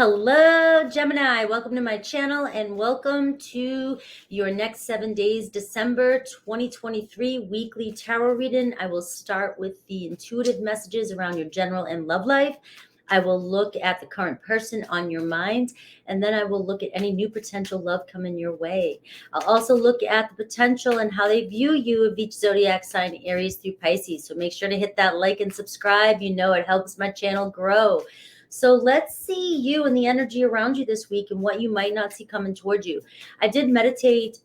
Hello, Gemini. Welcome to my channel and welcome to your next 7 days, December 2023 weekly tarot reading. I will start with the intuitive messages around your general and love life. I will look at the current person on your mind, and then I will look at any new potential love coming your way. I'll also look at the potential and how they view you of each zodiac sign, Aries through Pisces. So make sure to hit that like and subscribe. You know it helps my channel grow. So let's see you and the energy around you this week and what you might not see coming towards you. I did meditate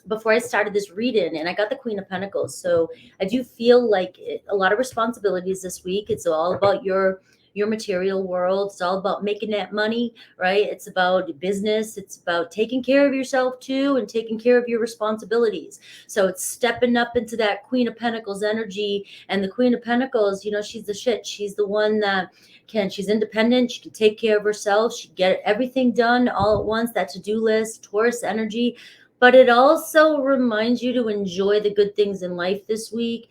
before I started this reading, and I got the Queen of Pentacles. So I do feel like a lot of responsibilities this week. It's all about your material world. It's all about making that money, right? It's about business. It's about taking care of yourself too and taking care of your responsibilities. So it's stepping up into that Queen of Pentacles energy. And the Queen of Pentacles, she's the shit. She's the one that she's independent. She can take care of herself. She can get everything done all at once. That to-do list, Taurus energy. But it also reminds you to enjoy the good things in life this week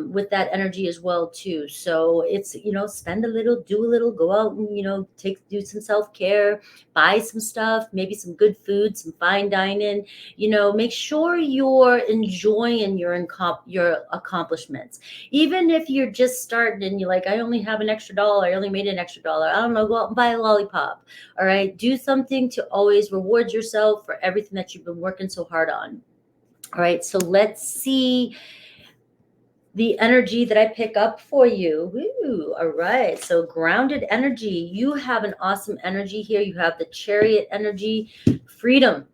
with that energy as well too. So it's, spend a little, do a little, go out and, do some self-care, buy some stuff, maybe some good food, some fine dining, make sure you're enjoying your accomplishments. Even if you're just starting and you're like, I only have an extra dollar, I only made an extra dollar, I don't know, go out and buy a lollipop. All right. Do something to always reward yourself for everything that you've been working so hard on. All right. So let's see the energy that I pick up for you. Ooh, all right. So grounded energy. You have an awesome energy here. You have the Chariot energy, freedom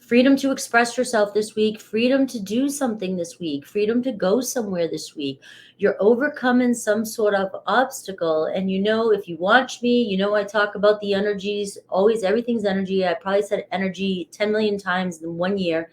to express yourself this week, freedom to do something this week, freedom to go somewhere this week. You're overcoming some sort of obstacle. And if you watch me, I talk about the energies, always everything's energy. I probably said energy 10 million times in 1 year.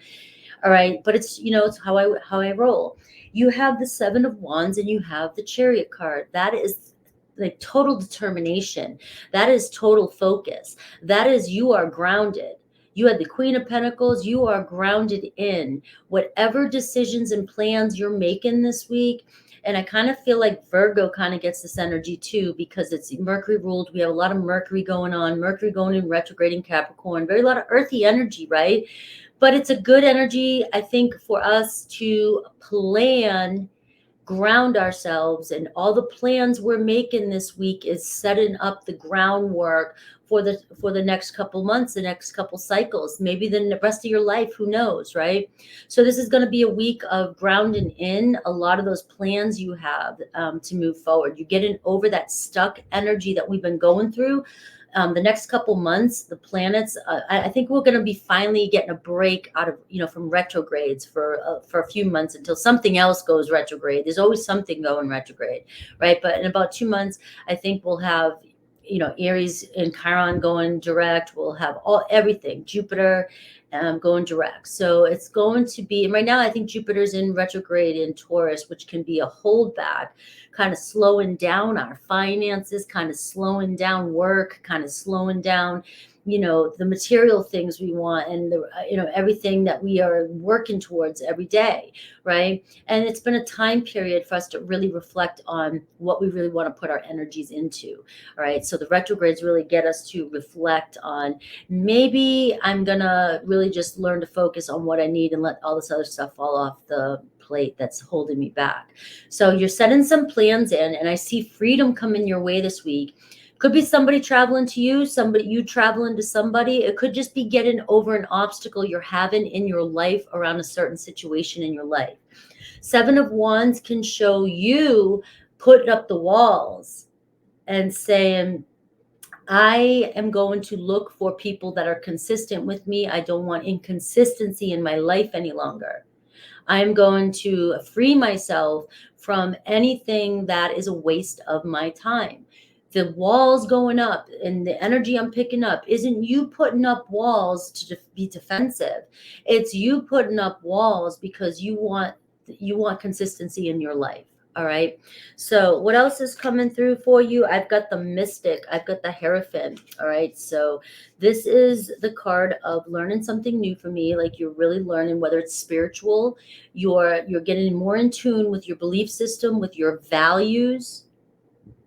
All right. But it's, it's how I roll. You have the Seven of Wands and you have the Chariot card. That is like total determination. That is total focus. That is, you are grounded. You had the Queen of Pentacles. You are grounded in whatever decisions and plans you're making this week. And I kind of feel like Virgo kind of gets this energy too, because it's Mercury ruled. We have a lot of Mercury going on, Mercury going in retrograde in Capricorn, very lot of earthy energy, right? But it's a good energy, I think, for us to plan, ground ourselves, and all the plans we're making this week is setting up the groundwork for the next couple months, the next couple cycles, maybe the rest of your life, who knows, right? So this is going to be a week of grounding in a lot of those plans you have to move forward. You're getting over that stuck energy that we've been going through. The next couple months, the planets, I think we're going to be finally getting a break out of, from retrogrades for a few months until something else goes retrograde. There's always something going retrograde, right? But in about 2 months, I think we'll have, Aries and Chiron going direct. We'll have everything, Jupiter going direct. So it's going to be, and right now I think Jupiter's in retrograde in Taurus, which can be a holdback, kind of slowing down our finances, kind of slowing down work, kind of slowing down, the material things we want and everything that we are working towards every day, right? And it's been a time period for us to really reflect on what we really want to put our energies into. All right. So the retrogrades really get us to reflect on, maybe I'm gonna really just learn to focus on what I need and let all this other stuff fall off the plate that's holding me back. So you're setting some plans in, and I see freedom coming your way this week. Could be somebody traveling to you, you traveling to somebody. It could just be getting over an obstacle you're having in your life around a certain situation in your life. Seven of Wands can show you putting up the walls and saying, I am going to look for people that are consistent with me. I don't want inconsistency in my life any longer. I'm going to free myself from anything that is a waste of my time. The walls going up and the energy I'm picking up isn't you putting up walls to be defensive. It's you putting up walls because you want consistency in your life. All right. So what else is coming through for you? I've got the Mystic. I've got the Hierophant. All right. So this is the card of learning something new for me. Like you're really learning, whether it's spiritual, you're getting more in tune with your belief system, with your values.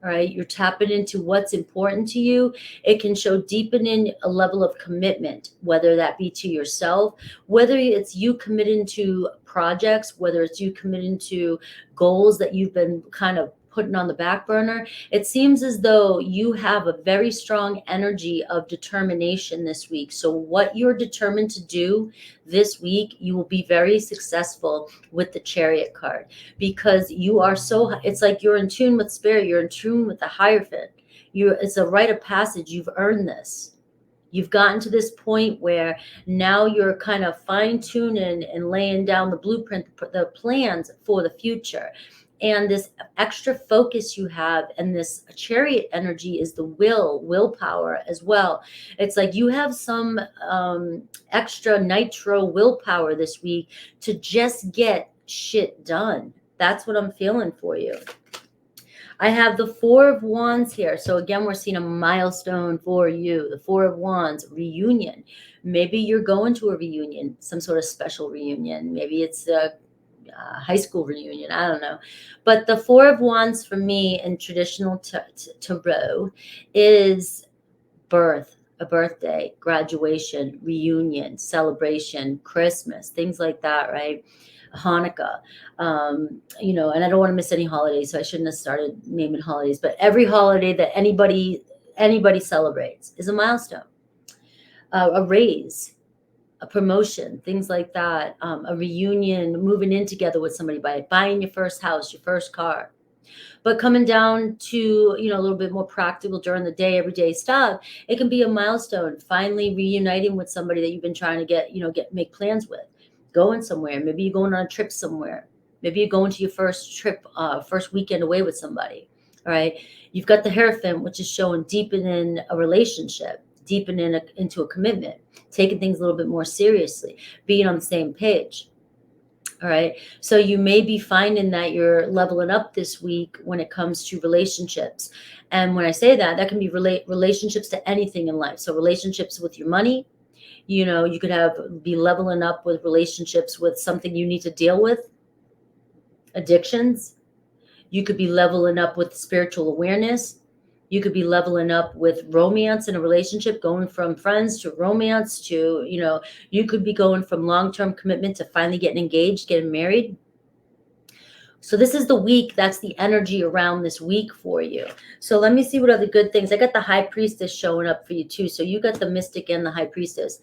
All right, you're tapping into what's important to you. It can show deepening a level of commitment, whether that be to yourself, whether it's you committing to projects, whether it's you committing to goals that you've been kind of putting on the back burner. It seems as though you have a very strong energy of determination this week. So what you're determined to do this week, you will be very successful with the Chariot card, because you are so, it's like you're in tune with spirit, you're in tune with the Hierophant. It's a rite of passage. You've earned this. You've gotten to this point where now you're kind of fine-tuning and laying down the blueprint, the plans for the future. And this extra focus you have, and this Chariot energy is the willpower as well. It's like you have some extra nitro willpower this week to just get shit done. That's what I'm feeling for you. I have the Four of Wands here. So again, we're seeing a milestone for you. The Four of Wands, reunion. Maybe you're going to a reunion, some sort of special reunion. Maybe it's a high school reunion. I don't know. But the Four of Wands for me in traditional tarot is birth, a birthday, graduation, reunion, celebration, Christmas, things like that, right? Hanukkah, and I don't want to miss any holidays, so I shouldn't have started naming holidays, but every holiday that anybody celebrates is a milestone, a raise, a promotion, things like that, a reunion, moving in together with somebody, buying your first house, your first car. But coming down to, a little bit more practical during the day, everyday stuff, it can be a milestone, finally reuniting with somebody that you've been trying to make plans with, going somewhere. Maybe you're going on a trip somewhere. Maybe you're going to your first trip, first weekend away with somebody. All right. You've got the Hierophant, which is showing deepening a relationship, deepening into a commitment, taking things a little bit more seriously, being on the same page. All right. So you may be finding that you're leveling up this week when it comes to relationships. And when I say that, that can be relationships to anything in life. So relationships with your money, you could be leveling up with relationships with something you need to deal with, addictions. You could be leveling up with spiritual awareness. You could be leveling up with romance in a relationship, going from friends to romance to, you could be going from long-term commitment to finally getting engaged, getting married. So this is the week. That's the energy around this week for you. So let me see what other good things. I got the High Priestess showing up for you too. So you got the Mystic and the High Priestess.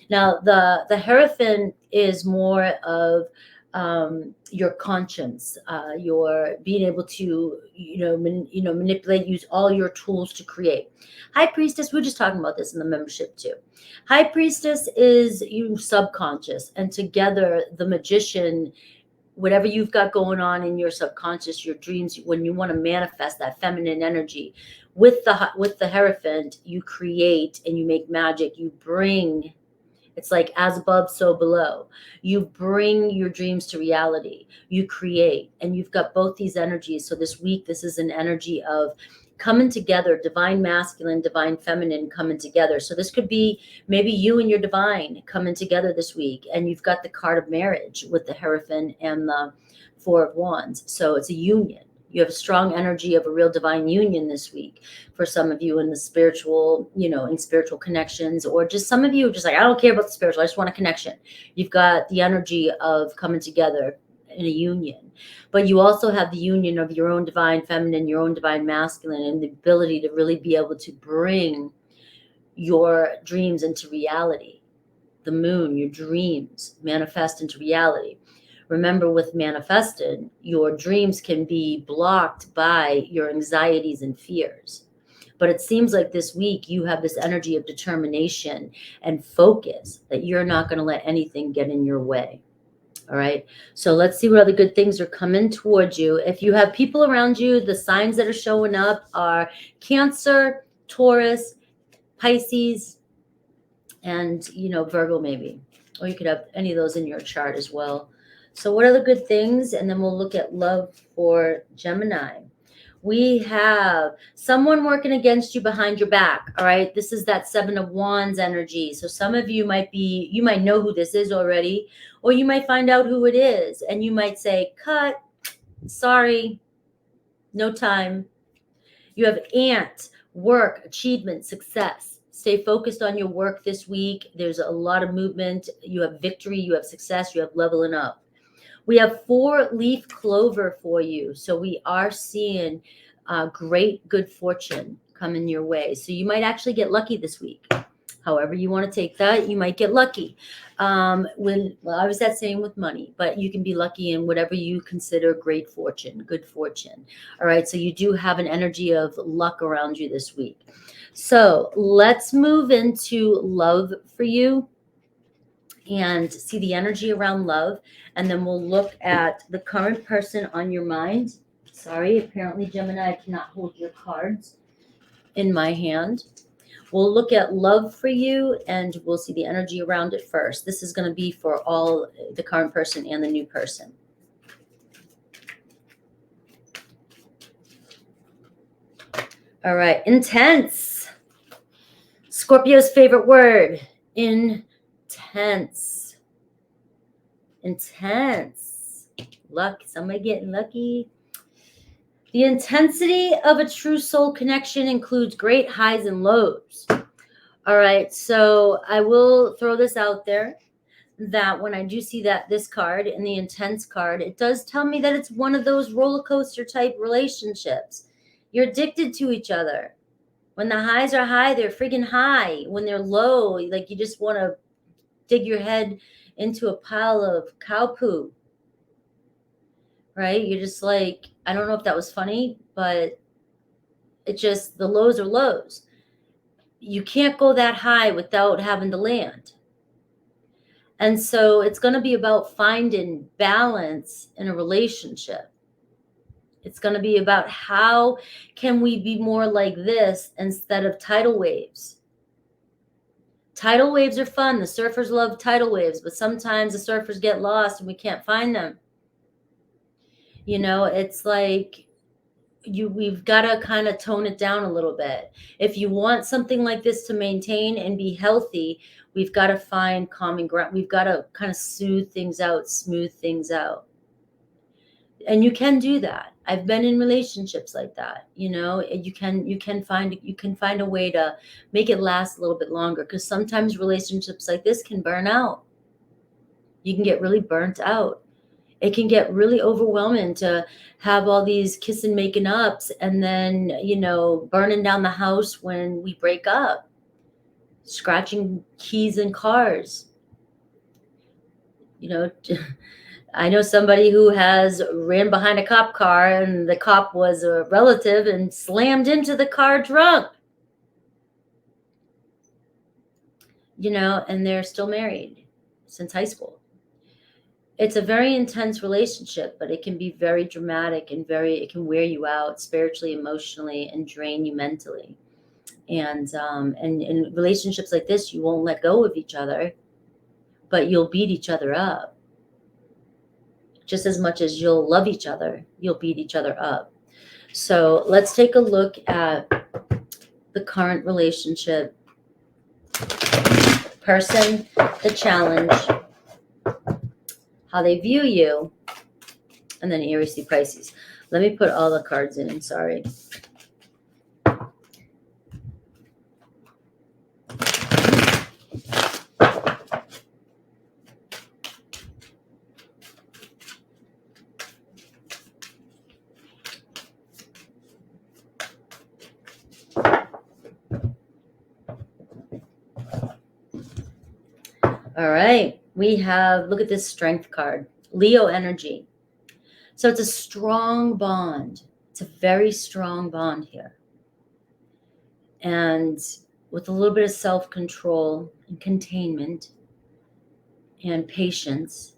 Now the Hierophant is more of your conscience, your being able to, manipulate, use all your tools to create. High Priestess, we were just talking about this in the membership too. High Priestess is you subconscious, and together the Magician, whatever you've got going on in your subconscious, your dreams, when you want to manifest that feminine energy with the Hierophant, you create and you make magic. You bring, it's like as above, so below. You bring your dreams to reality. You create, and you've got both these energies. So this week, this is an energy of coming together, divine masculine, divine feminine coming together. So this could be maybe you and your divine coming together this week, and you've got the card of marriage with the Hierophant and the Four of Wands. So it's a union. You have a strong energy of a real divine union this week for some of you in the spiritual, in spiritual connections, or just some of you just like, I don't care about the spiritual, I just want a connection. You've got the energy of coming together in a union, but you also have the union of your own divine feminine, your own divine masculine, and the ability to really be able to bring your dreams into reality. The moon, your dreams manifest into reality. Remember, with manifested, your dreams can be blocked by your anxieties and fears. But it seems like this week you have this energy of determination and focus that you're not going to let anything get in your way. All right. So let's see what other good things are coming towards you. If you have people around you, the signs that are showing up are Cancer, Taurus, Pisces, and, Virgo maybe. Or you could have any of those in your chart as well. So what are the good things? And then we'll look at love for Gemini. We have someone working against you behind your back. All right. This is that Seven of Wands energy. So some of you you might know who this is already, or you might find out who it is. And you might say, cut, sorry, no time. You have aunt, work, achievement, success. Stay focused on your work this week. There's a lot of movement. You have victory, you have success, you have leveling up. We have 4-leaf clover for you. So we are seeing great good fortune coming your way. So you might actually get lucky this week. However you want to take that, you might get lucky. I was that same with money, but you can be lucky in whatever you consider great fortune, good fortune. All right. So you do have an energy of luck around you this week. So let's move into love for you and see the energy around love. And then we'll look at the current person on your mind. Sorry, apparently, Gemini, I cannot hold your cards in my hand. We'll look at love for you and we'll see the energy around it first. This is going to be for all the current person and the new person. All right, intense. Scorpio's favorite word, intense. Intense. Luck, somebody getting lucky. The intensity of a true soul connection includes great highs and lows. All right, so I will throw this out there that when I do see that this card and the intense card, it does tell me that it's one of those roller coaster type relationships. You're addicted to each other. When the highs are high, they're freaking high. When they're low, like you just want to dig your head into a pile of cow poo. Right? You're just like, I don't know if that was funny, but it just, the lows are lows. You can't go that high without having to land. And so it's going to be about finding balance in a relationship. It's going to be about how can we be more like this instead of tidal waves. Tidal waves are fun. The surfers love tidal waves, but sometimes the surfers get lost and we can't find them. You know, it's like we've got to kind of tone it down a little bit. If you want something like this to maintain and be healthy, we've got to find common ground. We've got to kind of soothe things out, smooth things out. And you can do that. I've been in relationships like that. You know, you can find a way to make it last a little bit longer, because sometimes relationships like this can burn out. You can get really burnt out. It can get really overwhelming to have all these kissing, making ups, and then, you know, burning down the house when we break up, scratching keys in cars. You know, I know somebody who has ran behind a cop car and the cop was a relative and slammed into the car drunk. You know, and they're still married since high school. It's a very intense relationship, but it can be very dramatic and it can wear you out spiritually, emotionally, and drain you mentally. And in relationships like this, you won't let go of each other, but you'll beat each other up. Just as much as you'll love each other, you'll beat each other up. So let's take a look at the current relationship, person, the challenge, how they view you, and then Aries through Pisces. Let me put all the cards in. Sorry. All right. We have, look at this strength card, Leo energy. So it's a strong bond. It's a very strong bond here. And with a little bit of self-control and containment and patience,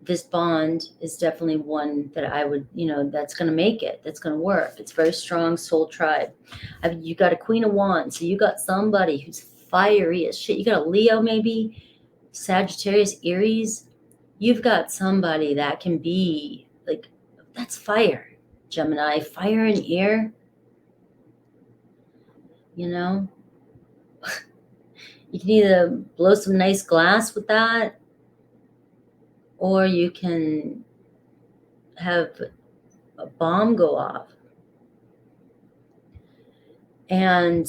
this bond is definitely one that I would, you know, that's going to make it, that's going to work. It's very strong soul tribe. You got a Queen of Wands, so you got somebody who's fiery as shit. You got a Leo, maybe Sagittarius, Aries. You've got somebody that can be like, that's fire, Gemini, fire and air. You know, you can either blow some nice glass with that, or you can have a bomb go off. And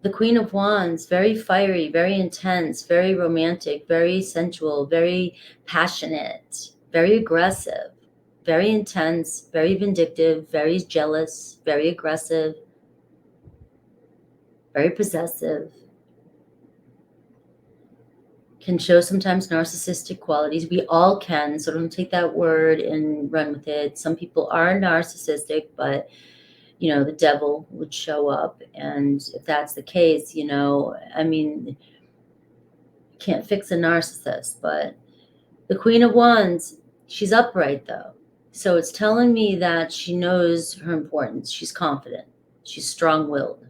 the Queen of Wands, very fiery, very intense, very romantic, very sensual, very passionate, very aggressive, very intense, very vindictive, very jealous, very aggressive, very possessive. Can show sometimes narcissistic qualities. We all can, so don't take that word and run with it. Some people are narcissistic, but the devil would show up. And if that's the case, I mean, can't fix a narcissist. But the Queen of Wands, she's upright though. So it's telling me that she knows her importance. She's confident. She's strong-willed.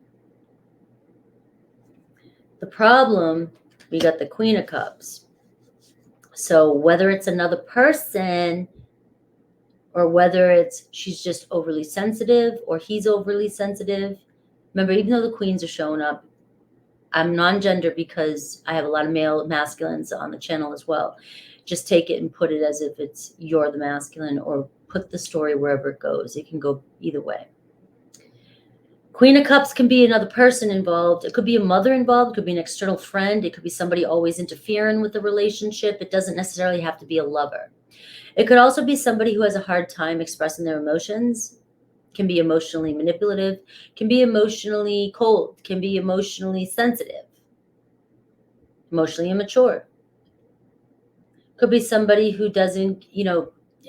The problem, we got the Queen of Cups. So whether it's another person or whether it's she's just overly sensitive or he's overly sensitive. Remember, even though the queens are showing up, I'm non-gender because I have a lot of male masculines on the channel as well. Just take it and put it as if it's you're the masculine, or put the story wherever it goes. It can go either way. Queen of Cups can be another person involved. It could be a mother involved. It could be an external friend. It could be somebody always interfering with the relationship. It doesn't necessarily have to be a lover. It could also be somebody who has a hard time expressing their emotions, can be emotionally manipulative, can be emotionally cold, can be emotionally sensitive, emotionally immature. Could be somebody who doesn't,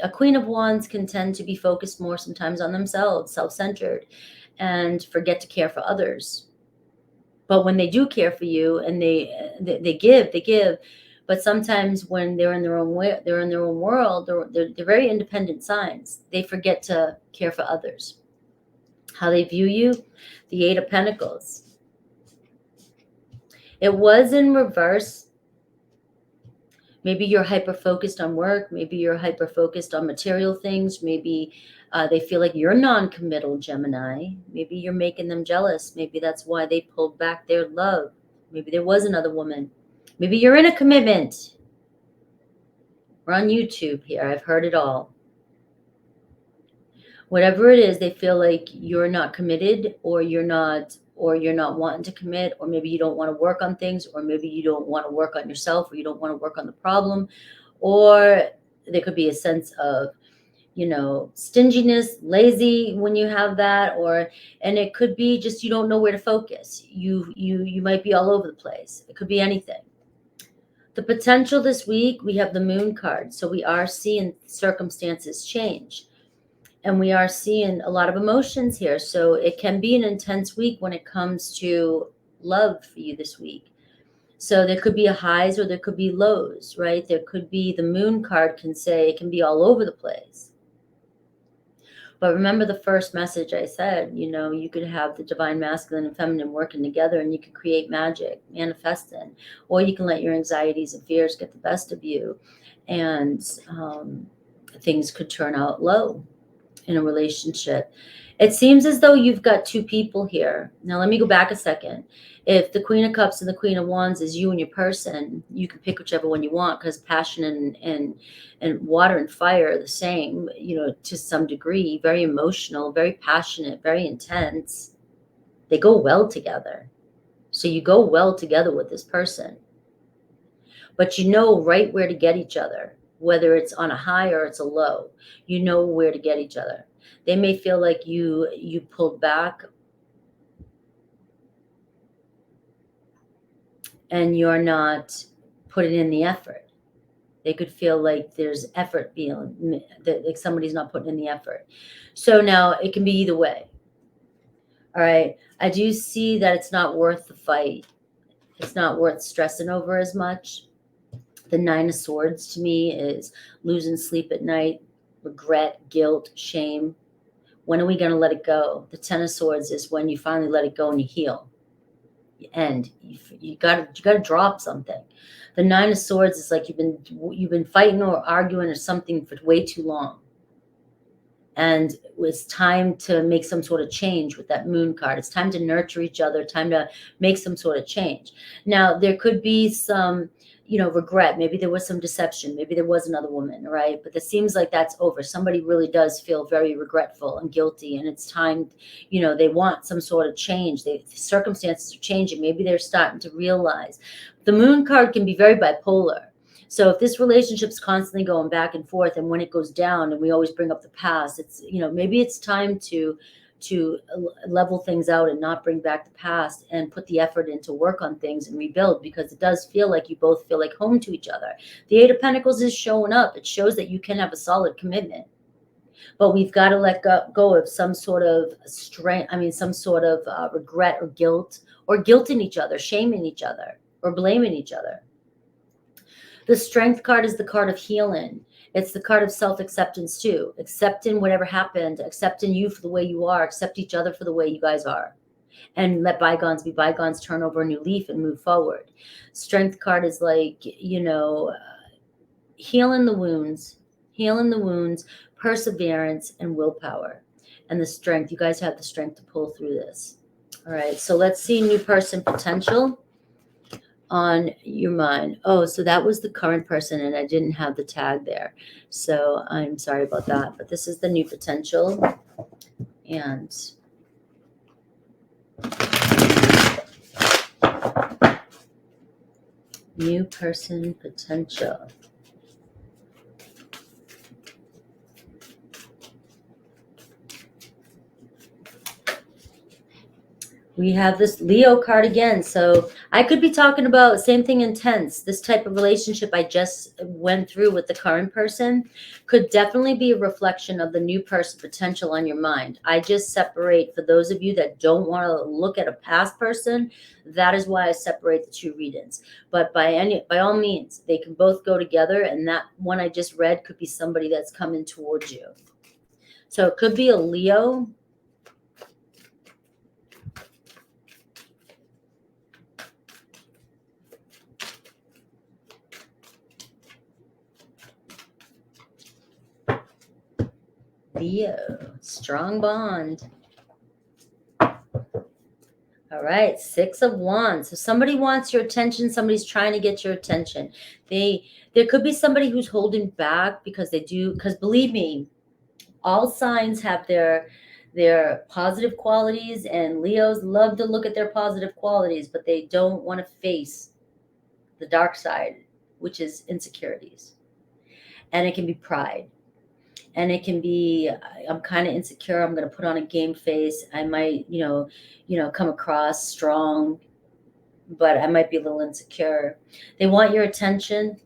a Queen of Wands can tend to be focused more sometimes on themselves, self-centered, and forget to care for others. But when they do care for you and they give. But sometimes when they're in their own way, they're in their own world. They're very independent signs. They forget to care for others. How they view you, the Eight of Pentacles. It was in reverse. Maybe you're hyper-focused on work. Maybe you're hyper-focused on material things. Maybe they feel like you're non-committal, Gemini. Maybe you're making them jealous. Maybe that's why they pulled back their love. Maybe there was another woman. Maybe you're in a commitment. We're on YouTube here. I've heard it all. Whatever it is, they feel like you're not committed, or you're not wanting to commit, or maybe you don't want to work on things, or maybe you don't want to work on yourself, or you don't want to work on the problem, or there could be a sense of, stinginess, lazy when you have that, and it could be just you don't know where to focus. You might be all over the place. It could be anything. The potential this week, we have the Moon card. So we are seeing circumstances change. And we are seeing a lot of emotions here. So it can be an intense week when it comes to love for you this week. So there could be a highs or there could be lows, right? There could be, the Moon card can say it can be all over the place. But remember the first message I said, you could have the divine masculine and feminine working together, and you can create magic, manifesting, or you can let your anxieties and fears get the best of you, and things could turn out low in a relationship. It seems as though you've got two people here. Now, let me go back a second. If the Queen of Cups and the Queen of Wands is you and your person, you can pick whichever one you want, because passion and water and fire are the same, to some degree. Very emotional, very passionate, very intense. They go well together. So you go well together with this person. But you know right where to get each other, whether it's on a high or it's a low. You know where to get each other. They may feel like you pulled back and you're not putting in the effort. They could feel like there's effort being, that like somebody's not putting in the effort. So now it can be either way. All right. I do see that it's not worth the fight. It's not worth stressing over as much. The Nine of Swords to me is losing sleep at night, regret, guilt, shame. When are we going to let it go? The Ten of Swords is when you finally let it go and you heal. You end. You got to drop something. The Nine of Swords is like you've been fighting or arguing or something for way too long, And it's time to make some sort of change with that moon card. It's time to nurture each other, time to make some sort of change. Now, there could be some, regret. Maybe there was some deception. Maybe there was another woman, right? But it seems like that's over. Somebody really does feel very regretful and guilty, and it's time, they want some sort of change. The circumstances are changing. Maybe they're starting to realize. The moon card can be very bipolar. So if this relationship's constantly going back and forth, and when it goes down, and we always bring up the past, it's, maybe it's time to level things out and not bring back the past, and put the effort into work on things and rebuild, because it does feel like you both feel like home to each other. The Eight of Pentacles is showing up. It shows that you can have a solid commitment, but we've got to let go of some sort of some sort of regret or guilting each other, shaming each other, or blaming each other. The Strength card is the card of healing. It's the card of self-acceptance too. Accepting whatever happened, accepting you for the way you are, accept each other for the way you guys are. And let bygones be bygones, turn over a new leaf and move forward. Strength card is like, healing the wounds, perseverance, and willpower. And the strength, you guys have the strength to pull through this. All right, so let's see new person potential on your mind. Oh, so that was the current person, and I didn't have the tag there, so I'm sorry about that. But this is the new potential, and new person potential. We have this Leo card again. So I could be talking about same thing, intense. This type of relationship I just went through with the current person could definitely be a reflection of the new person potential on your mind. I just separate, for those of you that don't want to look at a past person, that is why I separate the two readings. But by all means, they can both go together, and that one I just read could be somebody that's coming towards you. So it could be a Leo. Leo, strong bond. All right, Six of Wands. So somebody wants your attention. Somebody's trying to get your attention. There could be somebody who's holding back because believe me, all signs have their positive qualities, and Leos love to look at their positive qualities, but they don't want to face the dark side, which is insecurities. And it can be pride. And it can be, I'm kind of insecure. I'm going to put on a game face. I might, come across strong, but I might be a little insecure. They want your attention.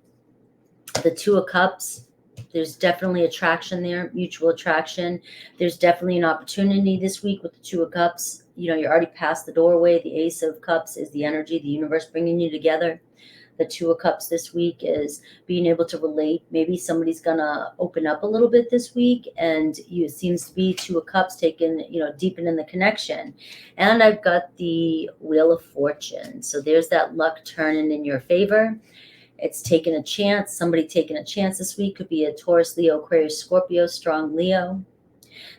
The Two of Cups. There's definitely attraction there, mutual attraction. There's definitely an opportunity this week with the Two of Cups. You're already past the doorway. The Ace of Cups is the energy, the universe bringing you together. The Two of Cups this week is being able to relate. Maybe somebody's gonna open up a little bit this week, and it seems to be Two of Cups taking, deepening the connection. And I've got the Wheel of Fortune. So there's that luck turning in your favor. It's taking a chance. Somebody taking a chance this week could be a Taurus, Leo, Aquarius, Scorpio, strong Leo.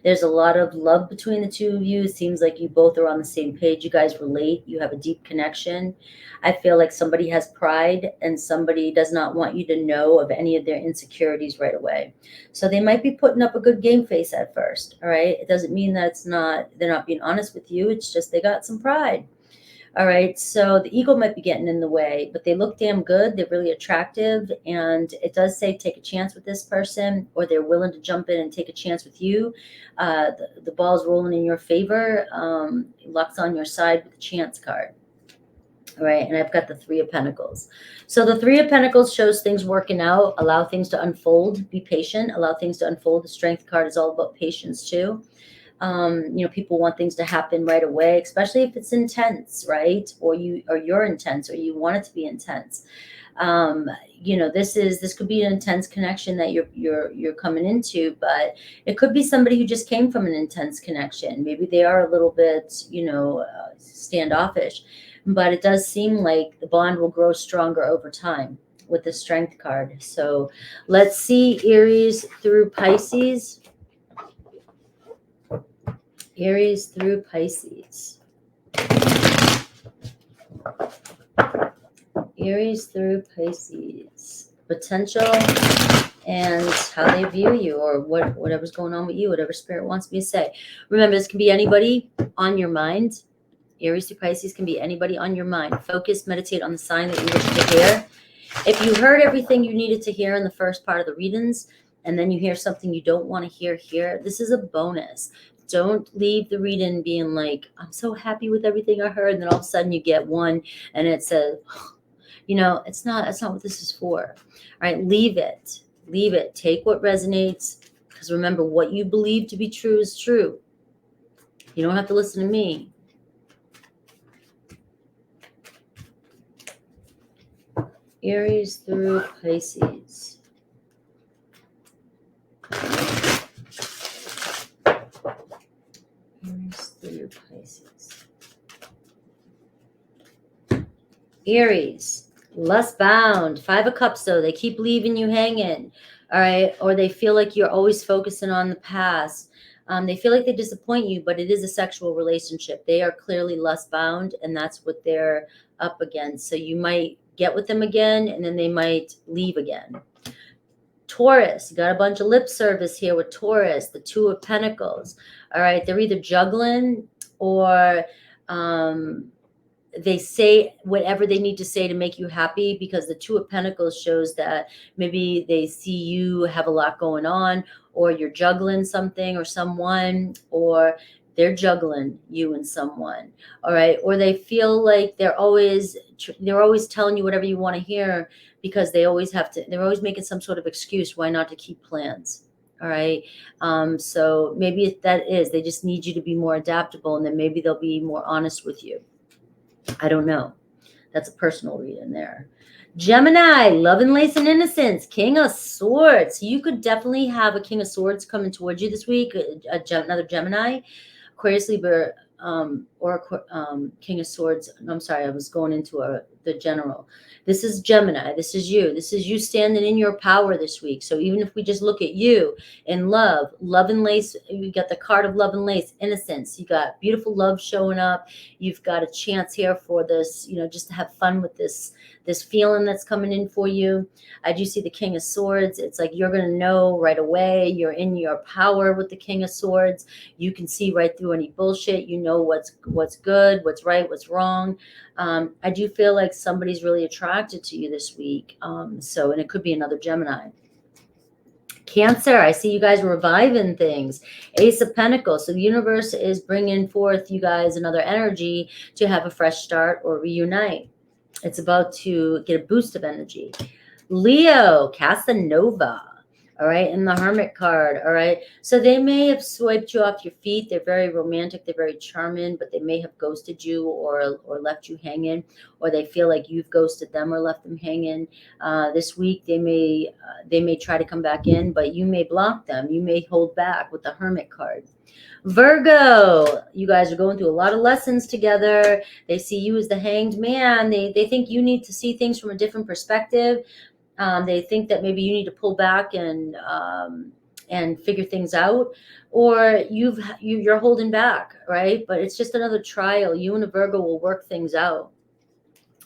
There's a lot of love between the two of you. It seems like you both are on the same page. You guys relate. You have a deep connection. I feel like somebody has pride, and somebody does not want you to know of any of their insecurities right away. So they might be putting up a good game face at first. All right. It doesn't mean that they're not being honest with you. It's just they got some pride. All right, so the ego might be getting in the way, but they look damn good. They're really attractive, and it does say take a chance with this person, or they're willing to jump in and take a chance with you. The ball's rolling in your favor. Luck's on your side with the chance card. All right, and I've got the Three of Pentacles. So the Three of Pentacles shows things working out. Allow things to unfold. Be patient. Allow things to unfold. The Strength card is all about patience too. People want things to happen right away, especially if it's intense, right? Or you're intense, or you want it to be intense. This could be an intense connection that you're coming into, but it could be somebody who just came from an intense connection. Maybe they are a little bit, standoffish, but it does seem like the bond will grow stronger over time with the Strength card. So let's see Aries through Pisces. Aries through Pisces. Aries through Pisces. Potential and how they view you, or whatever's going on with you, whatever spirit wants me to say. Remember, this can be anybody on your mind. Aries through Pisces can be anybody on your mind. Focus, meditate on the sign that you wish to hear. If you heard everything you needed to hear in the first part of the readings, and then you hear something you don't want to hear here, this is a bonus. Don't leave the reading being like, I'm so happy with everything I heard, and then all of a sudden you get one and it says, you know, that's not what this is for. All right, leave it. Leave it. Take what resonates, because remember, what you believe to be true is true. You don't have to listen to me. Aries through Pisces. Aries through Pisces. Aries, lust bound. 5 of Cups, though. They keep leaving you hanging. All right. Or they feel like you're always focusing on the past. They feel like they disappoint you, but it is a sexual relationship. They are clearly lust bound, and that's what they're up against. So you might get with them again, and then they might leave again. Taurus, you got a bunch of lip service here with Taurus, the 2 of Pentacles. All right, they're either juggling or they say whatever they need to say to make you happy, because the 2 of Pentacles shows that maybe they see you have a lot going on, or you're juggling something or someone, or they're juggling you and someone. All right. Or they feel like they're always telling you whatever you want to hear, because they're always making some sort of excuse why not to keep plans. All right. So maybe that is, they just need you to be more adaptable, and then maybe they'll be more honest with you. I don't know. That's a personal reading there. Gemini, love and lace and innocence, King of Swords. You could definitely have a King of Swords coming towards you this week, another Gemini, Aquarius, Libra, or King of Swords. I'm sorry, I was going into the general. This is Gemini. This is you. This is you standing in your power this week. So even if we just look at you in love and lace, you got the card of love and lace, innocence. You got beautiful love showing up. You've got a chance here for this, just to have fun with this feeling that's coming in for you. I do see the King of Swords. It's like you're going to know right away. You're in your power with the King of Swords. You can see right through any bullshit. You know what's good, what's right, what's wrong. I do feel like somebody's really attracted to you this week. And it could be another Gemini. Cancer, I see you guys reviving things. Ace of Pentacles. So the universe is bringing forth you guys another energy to have a fresh start or reunite. It's about to get a boost of energy. Leo, Casanova. All right. And the Hermit card. All right. So they may have swiped you off your feet. They're very romantic. They're very charming, but they may have ghosted you or left you hanging, or they feel like you've ghosted them or left them hanging. This week, they may try to come back in, but you may block them. You may hold back with the Hermit card. Virgo, you guys are going through a lot of lessons together. They see you as the hanged man. They think you need to see things from a different perspective. They think that maybe you need to pull back and figure things out, or you're holding back, right? But it's just another trial. You and a Virgo will work things out.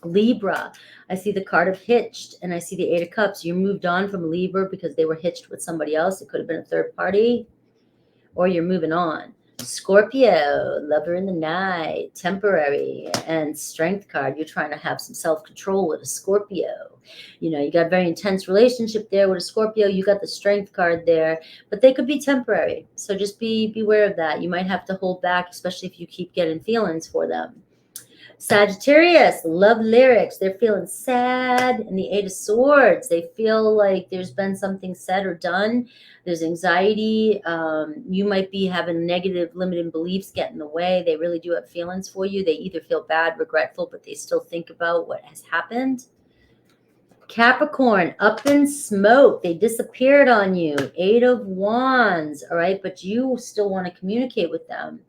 Libra, I see the card of hitched, and I see the 8 of Cups. You moved on from Libra because they were hitched with somebody else. It could have been a third party, or you're moving on. Scorpio, lover in the night, temporary, and strength card. You're trying to have some self-control with a Scorpio. You got a very intense relationship there with a Scorpio. You got the strength card there, but they could be temporary. So just beware of that. You might have to hold back, especially if you keep getting feelings for them. Sagittarius, love lyrics. They're feeling sad. And the 8 of Swords, they feel like there's been something said or done. There's anxiety. You might be having negative limiting beliefs get in the way. They really do have feelings for you. They either feel bad, regretful, but they still think about what has happened. Capricorn, up in smoke. They disappeared on you. 8 of Wands. All right. But you still want to communicate with them.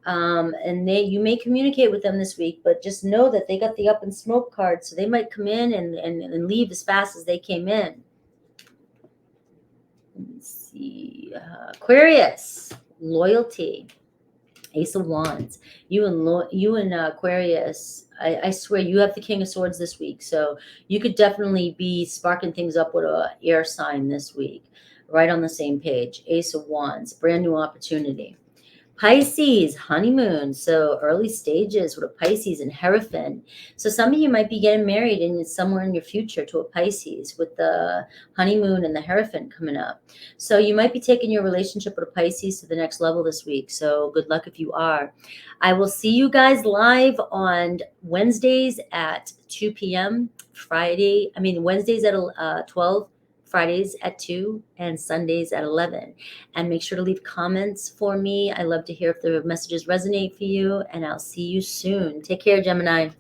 And you may communicate with them this week, but just know that they got the up in smoke card. So they might come in and leave as fast as they came in. Let me see. Aquarius, loyalty. Ace of Wands. You and Aquarius. I swear you have the King of Swords this week, so you could definitely be sparking things up with a air sign this week. Right on the same page. Ace of Wands, brand new opportunity. Pisces, honeymoon. So early stages with a Pisces and Hierophant. So some of you might be getting married in somewhere in your future to a Pisces with the honeymoon and the Hierophant coming up. So you might be taking your relationship with a Pisces to the next level this week. So good luck if you are. I will see you guys live on Wednesdays at 2 p.m. Wednesdays at 12, Fridays at 2, and Sundays at 11. And make sure to leave comments for me. I love to hear if the messages resonate for you, and I'll see you soon. Take care, Gemini.